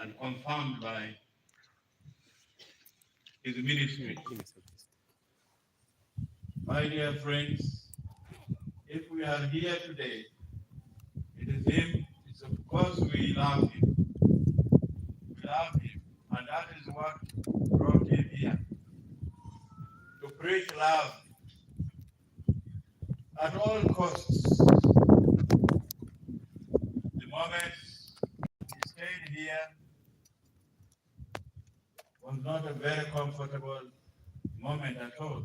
and confirmed by his ministry. My dear friends, if we are here today, it is him, it's of course we love him. We love him, and that is what brought him here. To preach love at all costs. The moment he stayed here was not a very comfortable moment at all.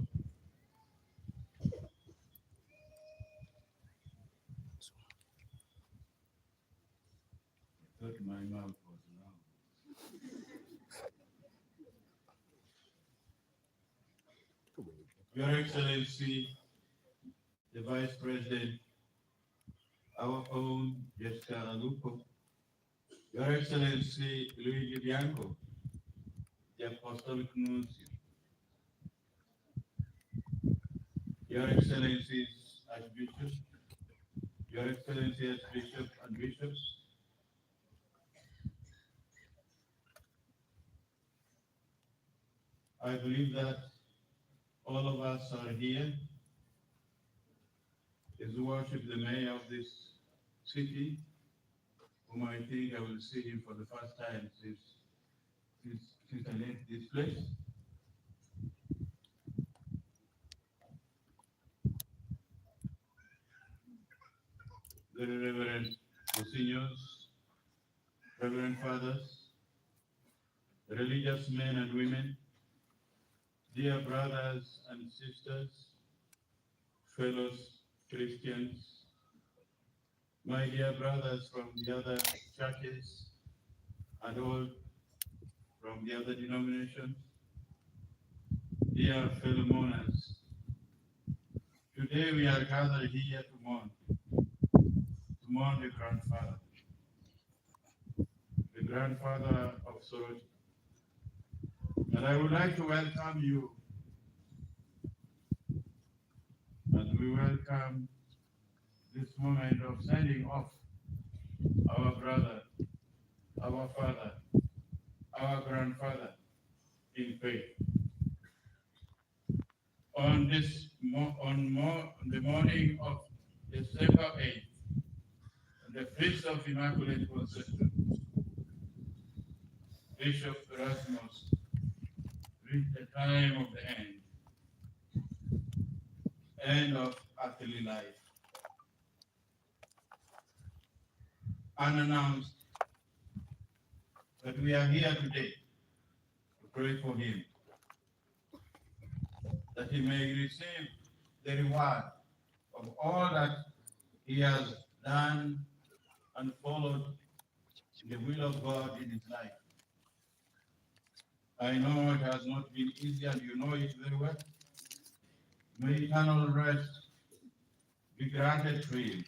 I thought my mouth was loud. Your Excellency, the Vice President, our own Jessica Alupo, Your Excellency Luigi Bianco, the Apostolic Nuncio, Your Excellencies Archbishop, Your Excellency Archbishop and Bishops, I believe that all of us are here is to worship the mayor of this city, whom I think I will see him for the first time since I left this place. Very Reverend Monsignors, Reverend Fathers, religious men and women, dear brothers and sisters, fellow Christians, my dear brothers from the other churches and all from the other denominations, dear fellow mourners, today we are gathered here to mourn the grandfather of Soroti. And I would like to welcome you as we welcome this moment of sending off our brother, our father, our grandfather in faith. On the morning of December 8th, the feast of Immaculate Conception, Bishop Erasmus reached the time of the end of earthly life. Unannounced, but we are here today to pray for him, that he may receive the reward of all that he has done and followed the will of God in his life. I know it has not been easy, and you know it very well. May eternal rest be granted to him.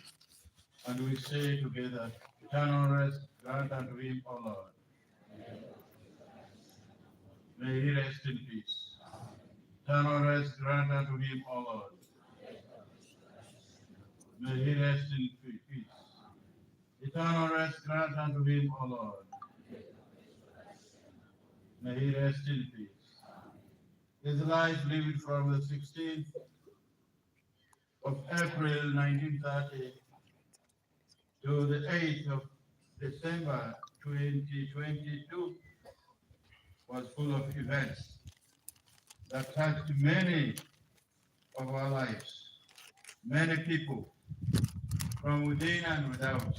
And we say together, eternal rest grant unto him, O Lord. May he rest in peace. Eternal rest grant unto him, O Lord. May he rest in peace. Eternal rest grant unto him, O Lord. May he rest in peace. His life lived from the 16th of April 1930 to the 8th of December 2022 was full of events that touched many of our lives, many people from within and without.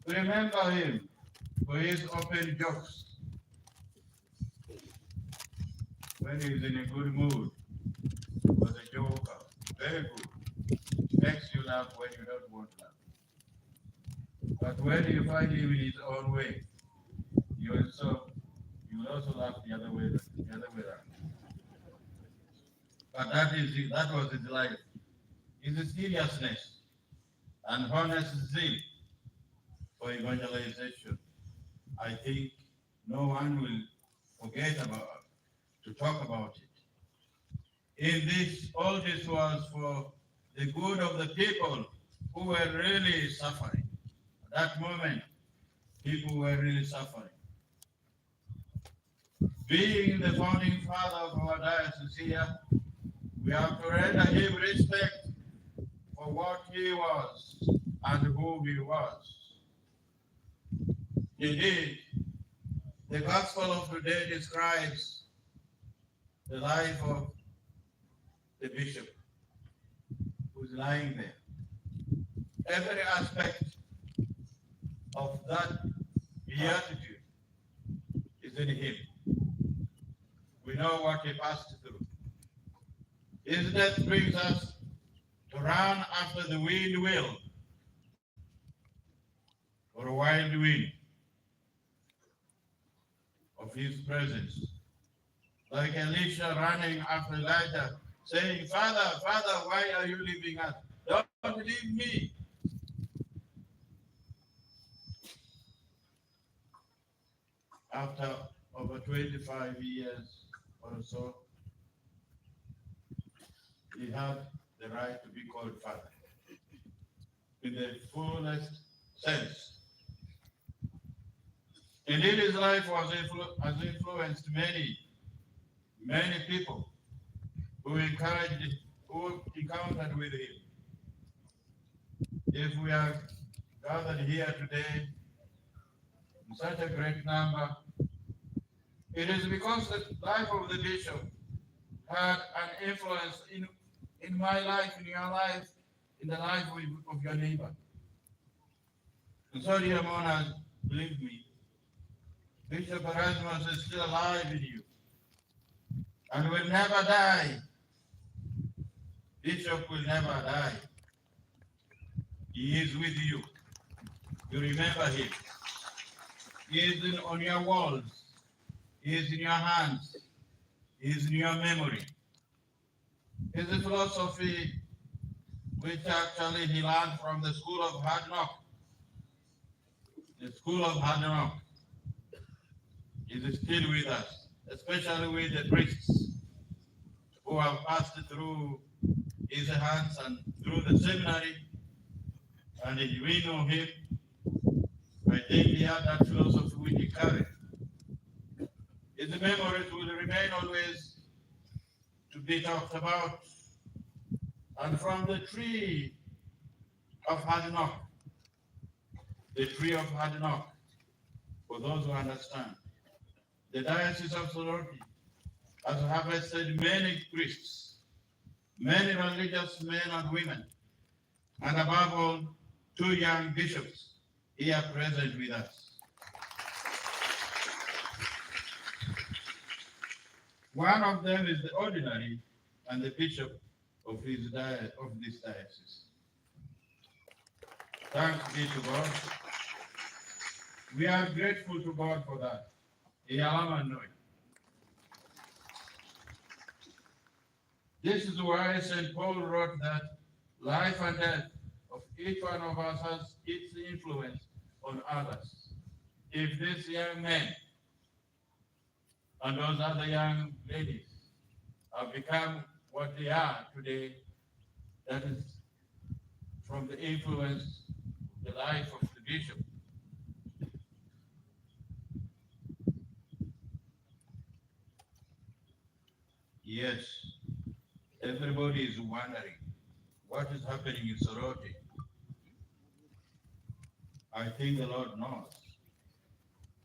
We remember him for his open jokes. When he's in a good mood, he was a joker, very good. Makes you laugh when you don't want to laugh. But when you find him in his own way, you will also laugh the other way around. But that was his life. His seriousness and honest zeal for evangelization, I think no one will forget about to talk about it. All this was for the good of the people who were really suffering. At that moment, people were really suffering. Being the founding father of our diocese here, we have to render him respect for what he was and who he was. Indeed, the gospel of today describes the life of the bishop who's lying there. Every aspect of that beatitude is in him. We know what he passed through. His death brings us to run after the wind will, or a wild wind of his presence. Like Elisha running after Elijah, saying, Father, Father, why are you leaving us? Don't leave me. After over 25 years or so, he had the right to be called Father in the fullest sense. Indeed, his life has influenced many people who encountered with him. If we are gathered here today in such a great number, it is because the life of the bishop had an influence in my life, in your life, in the life of your neighbor. And so, dear mourners, believe me, Bishop Erasmus is still alive in you and will never die. Bishop will never die. He is with you. You remember him. He is on your walls. He is in your hands. He is in your memory. His philosophy, which actually he learned from the school of hard knock. The school of hard knock is still with us, especially with the priests who have passed through his hands and through the seminary. And if we know him, I think he had that philosophy which he carried. His memories will remain always to be talked about. And from the tree of Hadnoch, the tree of Hadnoch, for those who understand, the Diocese of Sorority has harvested many priests, many religious men and women, and above all, 2 young bishops here present with us. One of them is the ordinary and the bishop of this diocese. Thanks be to God. We are grateful to God for that. This is why St. Paul wrote that life and death of each one of us has its influence on others. If these young men and those other young ladies have become what they are today, that is from the influence of the life of the bishop. Yes, everybody is wondering what is happening in Sorority. I think the Lord knows.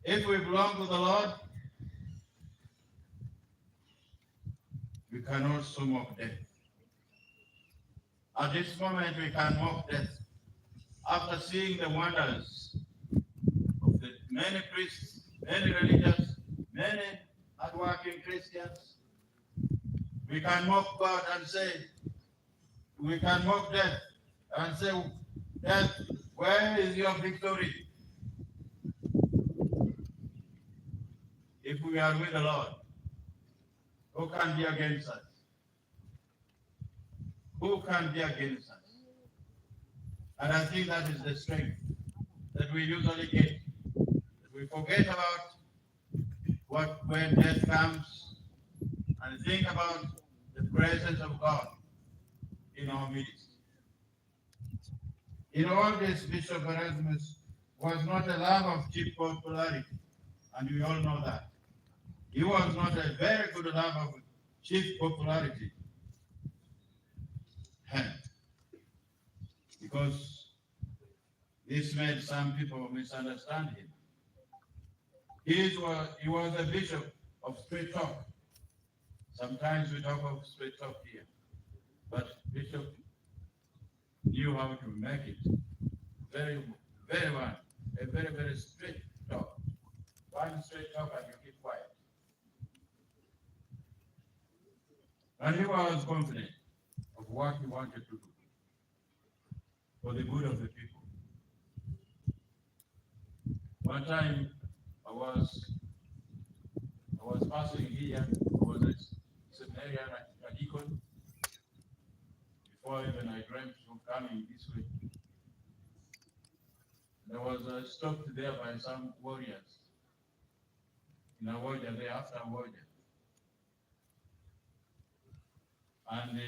If we belong to the Lord, we can also mock death. At this moment, we can mock death. After seeing the wonders of the many priests, many religious, many hardworking Christians, we can mock God and say, we can mock death and say, death, where is your victory? If we are with the Lord, who can be against us? Who can be against us? And I think that is the strength that we usually get. We forget about when death comes and think about the presence of God in our midst. In all this, Bishop Erasmus was not a love of cheap popularity, and we all know that. He was not a very good love of cheap popularity, because this made some people misunderstand him. He was a bishop of straight talk. Sometimes we talk of straight talk here, but Bishop knew how to make it very, very well, a very, very straight talk. One straight talk and you keep quiet. And he was confident of what he wanted to do for the good of the people. One time I was passing here, I was a seminarian at Econ, before even I dreamt of coming this way. There was stopped there by some warriors in a warrior there after a warrior. And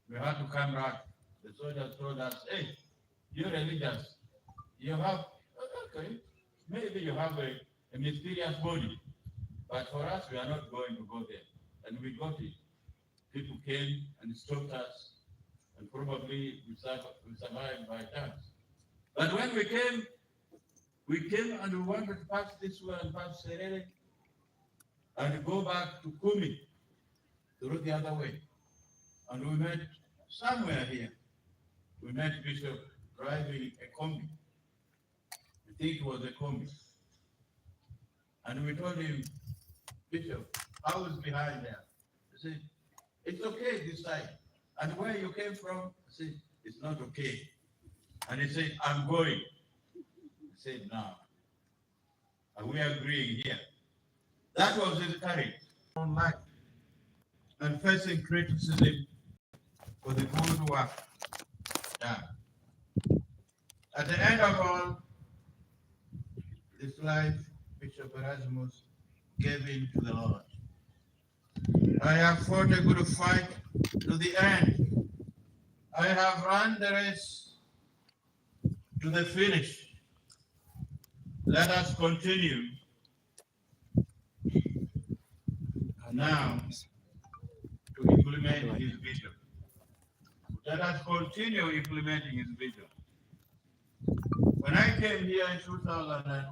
we had to come back. The soldiers told us, hey, you're religious. You have, okay, maybe you have a mysterious body, but for us, we are not going to go there. And we got it. People came and stopped us, and probably we survived by chance. But when we came and we wanted to pass this way and pass Serere and go back to Kumi, through the other way. And we met somewhere here. We met Bishop driving a combi. I think it was a combi. And we told him, Bishop, I was behind there. He said, it's okay this side. And where you came from? I said, it's not okay. And he said, I'm going. He said, no. Are we agreeing here? That was his courage. On life. And facing criticism for the good work done. At the end of all this life, Bishop Erasmus gave in to the Lord. I have fought a good fight to the end. I have run the race to the finish. Let us continue. And now, to implement his vision. Let us continue implementing his vision. When I came here in 2004,